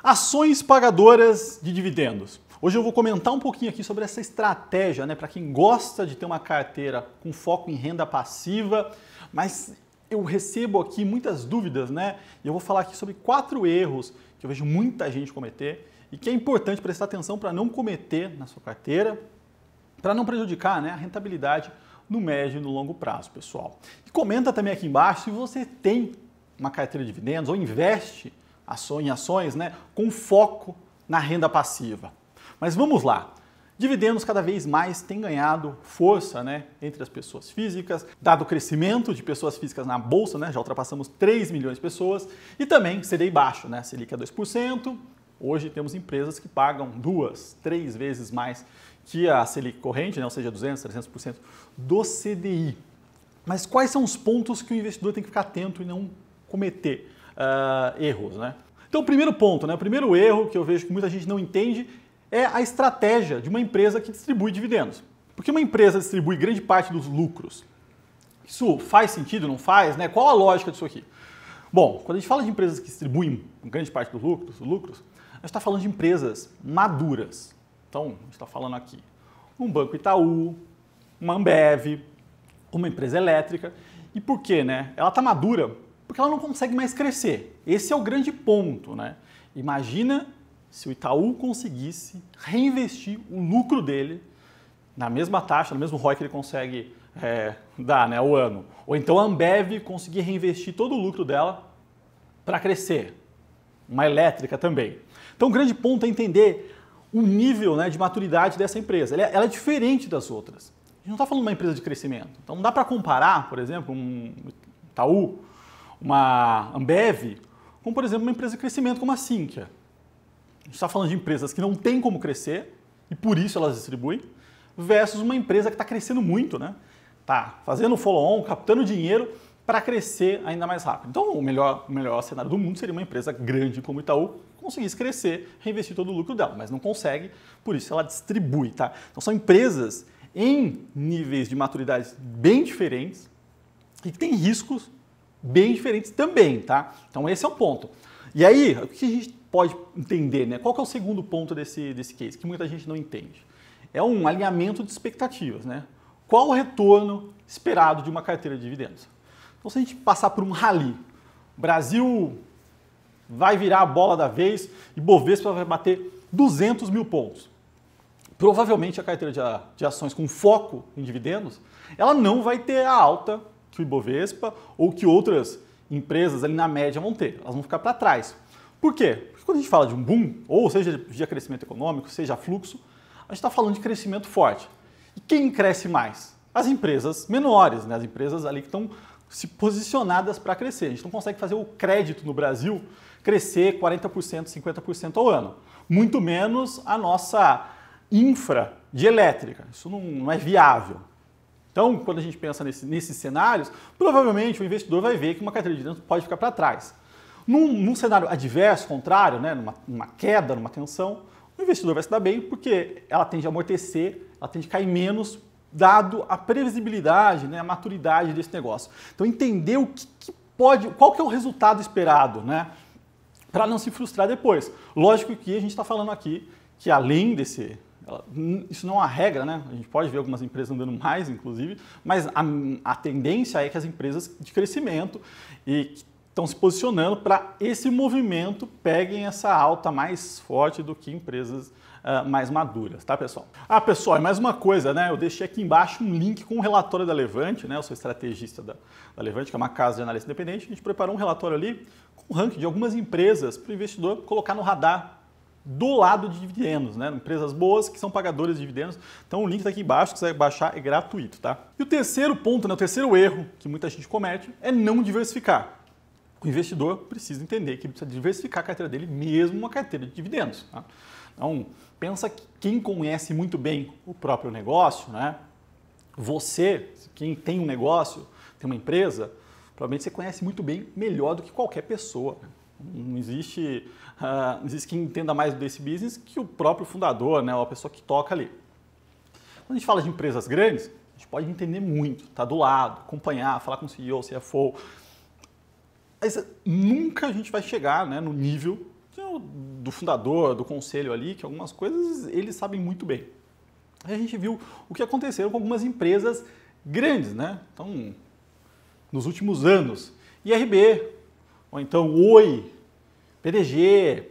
Ações pagadoras de dividendos. Hoje eu vou comentar um pouquinho aqui sobre essa estratégia, né, para quem gosta de ter uma carteira com foco em renda passiva, mas eu recebo aqui muitas dúvidas, né? E eu vou falar aqui sobre 4 erros que eu vejo muita gente cometer e que é importante prestar atenção para não cometer na sua carteira, para não prejudicar, né, a rentabilidade no médio e no longo prazo, pessoal. E comenta também aqui embaixo se você tem uma carteira de dividendos ou investe em ações, né, com foco na renda passiva. Mas vamos lá. Dividendos cada vez mais têm ganhado força, né, entre as pessoas físicas, dado o crescimento de pessoas físicas na bolsa, né, já ultrapassamos 3 milhões de pessoas, e também CDI baixo, né, Selic é 2%. Hoje temos empresas que pagam 2, 3 vezes mais que a Selic corrente, né, ou seja, 200, 300% do CDI. Mas quais são os pontos que o investidor tem que ficar atento e não cometer erros, né? Então, o primeiro ponto, né, o primeiro erro que eu vejo que muita gente não entende é a estratégia de uma empresa que distribui dividendos. Porque uma empresa distribui grande parte dos lucros. Isso faz sentido, não faz, né? Qual a lógica disso aqui? Bom, quando a gente fala de empresas que distribuem grande parte dos lucros, a gente está falando de empresas maduras. Então, a gente está falando aqui um Banco Itaú, uma Ambev, uma empresa elétrica. E por quê, né? Ela está madura porque ela não consegue mais crescer. Esse é o grande ponto, né? Imagina se o Itaú conseguisse reinvestir o lucro dele na mesma taxa, no mesmo ROI que ele consegue dar, né, ao ano. Ou então a Ambev conseguir reinvestir todo o lucro dela para crescer. Uma elétrica também. Então o grande ponto é entender o nível, né, de maturidade dessa empresa. Ela é diferente das outras. A gente não está falando de uma empresa de crescimento. Então não dá para comparar, por exemplo, um Itaú, uma Ambev, com, por exemplo, uma empresa de crescimento como a Sinqia. A gente está falando de empresas que não têm como crescer e por isso elas distribuem, versus uma empresa que está crescendo muito, né? Está fazendo follow-on, captando dinheiro para crescer ainda mais rápido. Então, o melhor cenário do mundo seria uma empresa grande como o Itaú conseguisse crescer, reinvestir todo o lucro dela, mas não consegue, por isso ela distribui, tá? Então, são empresas em níveis de maturidade bem diferentes e que têm riscos bem diferentes também, tá? Então, esse é o ponto. E aí, o que a gente pode entender, né? Qual que é o segundo ponto desse case, que muita gente não entende? É um alinhamento de expectativas, né? Qual o retorno esperado de uma carteira de dividendos? Então, se a gente passar por um rally, o Brasil vai virar a bola da vez e Bovespa vai bater 200 mil pontos. Provavelmente a carteira de ações com foco em dividendos, ela não vai ter a alta que o Ibovespa ou que outras empresas ali na média vão ter. Elas vão ficar para trás. Por quê? Porque quando a gente fala de um boom, ou seja de crescimento econômico, seja fluxo, a gente está falando de crescimento forte. E quem cresce mais? As empresas menores, né? As empresas ali que estão se posicionadas para crescer. A gente não consegue fazer o crédito no Brasil crescer 40%, 50% ao ano. Muito menos a nossa infra de elétrica. Isso não é viável. Então, quando a gente pensa nesses cenários, provavelmente o investidor vai ver que uma carteira de dividendos pode ficar para trás. Num cenário adverso, contrário, né, numa queda, numa tensão, o investidor vai se dar bem porque ela tende a amortecer, ela tende a cair menos, dado a previsibilidade, né, a maturidade desse negócio. Então, entender qual que é o resultado esperado, né, para não se frustrar depois. Lógico que a gente está falando aqui que além isso não é uma regra, né? A gente pode ver algumas empresas andando mais, inclusive, mas a tendência é que as empresas de crescimento e estão se posicionando para esse movimento peguem essa alta mais forte do que empresas mais maduras, tá, pessoal? Pessoal, e mais uma coisa, né? Eu deixei aqui embaixo um link com o relatório da Levante, né? Eu sou estrategista da Levante, que é uma casa de análise independente. A gente preparou um relatório ali com o ranking de algumas empresas para o investidor colocar no radar do lado de dividendos, né? Empresas boas que são pagadoras de dividendos. Então o link está aqui embaixo, se quiser baixar, é gratuito, tá? E o terceiro ponto, né, o terceiro erro que muita gente comete é não diversificar. O investidor precisa entender que ele precisa diversificar a carteira dele, mesmo uma carteira de dividendos, tá? Então, pensa que quem conhece muito bem o próprio negócio, né? Você, quem tem um negócio, tem uma empresa, provavelmente você conhece muito bem, melhor do que qualquer pessoa, né? Não existe quem entenda mais desse business que o próprio fundador, né, ou a pessoa que toca ali. Quando a gente fala de empresas grandes, a gente pode entender muito, estar do lado, acompanhar, falar com o CEO, CFO. Mas nunca a gente vai chegar, né, no nível que do fundador, do conselho ali, que algumas coisas eles sabem muito bem. Aí a gente viu o que aconteceu com algumas empresas grandes, né? Então, nos últimos anos, IRB, ou então Oi, PDG,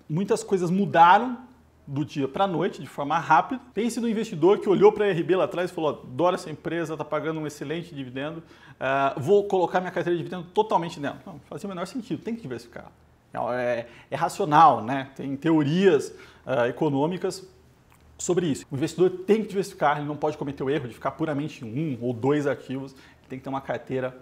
muitas coisas mudaram do dia para a noite, de forma rápida. Tem sido um investidor que olhou para a IRB lá atrás e falou, adoro essa empresa, está pagando um excelente dividendo, vou colocar minha carteira de dividendo totalmente nela. Não, fazia o menor sentido, tem que diversificar. É racional, né? Tem teorias econômicas sobre isso. O investidor tem que diversificar, ele não pode cometer o erro de ficar puramente em 1 ou 2 ativos, ele tem que ter uma carteira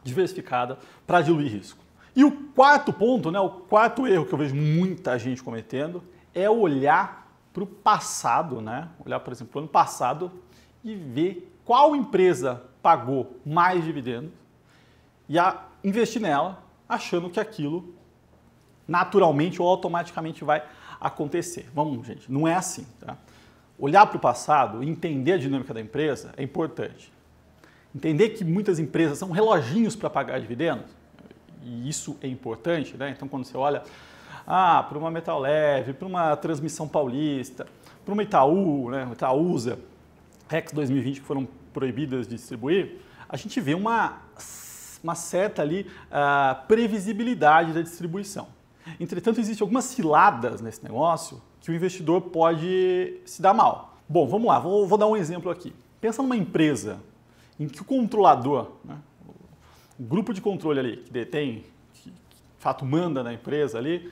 diversificada para diluir risco. E o quarto ponto, né, o quarto erro que eu vejo muita gente cometendo é olhar para o passado, né? Olhar, por exemplo, para o ano passado e ver qual empresa pagou mais dividendos e investir nela achando que aquilo naturalmente ou automaticamente vai acontecer. Vamos, gente, não é assim, tá? Olhar para o passado e entender a dinâmica da empresa é importante. Entender que muitas empresas são reloginhos para pagar dividendos, e isso é importante, né? Então, quando você olha para uma Metal Leve, para uma Transmissão Paulista, para uma Itaú, né? Itaúsa, Rex 2020, que foram proibidas de distribuir, a gente vê uma certa ali previsibilidade da distribuição. Entretanto, existem algumas ciladas nesse negócio que o investidor pode se dar mal. Bom, vamos lá, vou dar um exemplo aqui. Pensa numa empresa em que o controlador, né, o grupo de controle ali que detém, que de fato manda na empresa ali,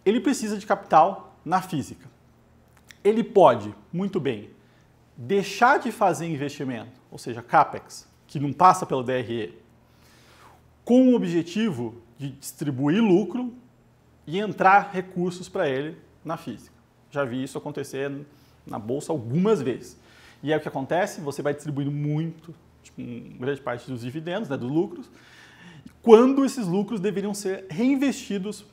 ele precisa de capital na física. Ele pode, muito bem, deixar de fazer investimento, ou seja, CAPEX, que não passa pelo DRE, com o objetivo de distribuir lucro e entrar recursos para ele na física. Já vi isso acontecer na bolsa algumas vezes. E aí o que acontece? Você vai distribuindo muito, tipo, grande parte dos dividendos, né, dos lucros, quando esses lucros deveriam ser reinvestidos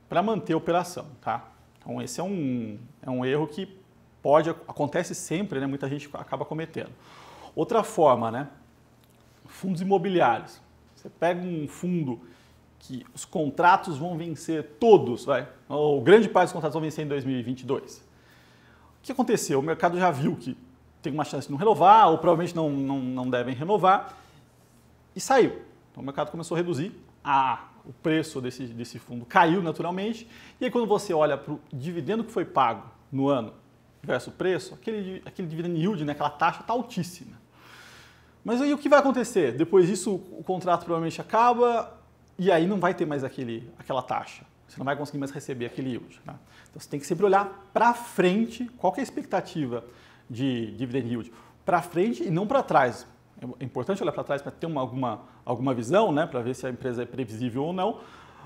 para manter a operação, tá? Então esse é um erro que acontece sempre, né? Muita gente acaba cometendo. Outra forma, né? Fundos imobiliários. Você pega um fundo que os contratos vão vencer todos, ou grande parte dos contratos vão vencer em 2022. O que aconteceu? O mercado já viu que tem uma chance de não renovar, ou provavelmente não devem renovar, e saiu. Então o mercado começou a reduzir, o preço desse fundo caiu naturalmente, e aí quando você olha para o dividendo que foi pago no ano versus o preço, aquele dividend yield, né, aquela taxa está altíssima. Mas aí o que vai acontecer? Depois disso o contrato provavelmente acaba, e aí não vai ter mais aquela taxa. Você não vai conseguir mais receber aquele yield. Né? Então você tem que sempre olhar para frente, qual que é a expectativa de dividend yield, para frente e não para trás. É importante olhar para trás para ter alguma visão, né, para ver se a empresa é previsível ou não,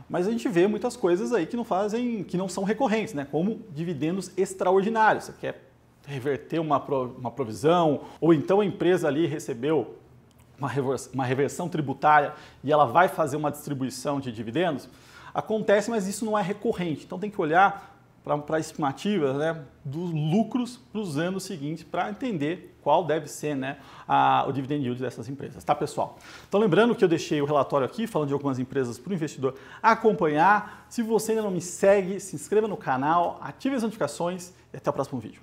mas a gente vê muitas coisas aí que não são recorrentes, né, como dividendos extraordinários. Você quer reverter uma provisão, ou então a empresa ali recebeu uma reversão tributária e ela vai fazer uma distribuição de dividendos. Acontece, mas isso não é recorrente. Então tem que olhar para a estimativa, né, dos lucros para os anos seguintes para entender qual deve ser, né, o dividend yield dessas empresas, tá, pessoal? Então lembrando que eu deixei o relatório aqui falando de algumas empresas para o investidor acompanhar. Se você ainda não me segue, se inscreva no canal, ative as notificações e até o próximo vídeo.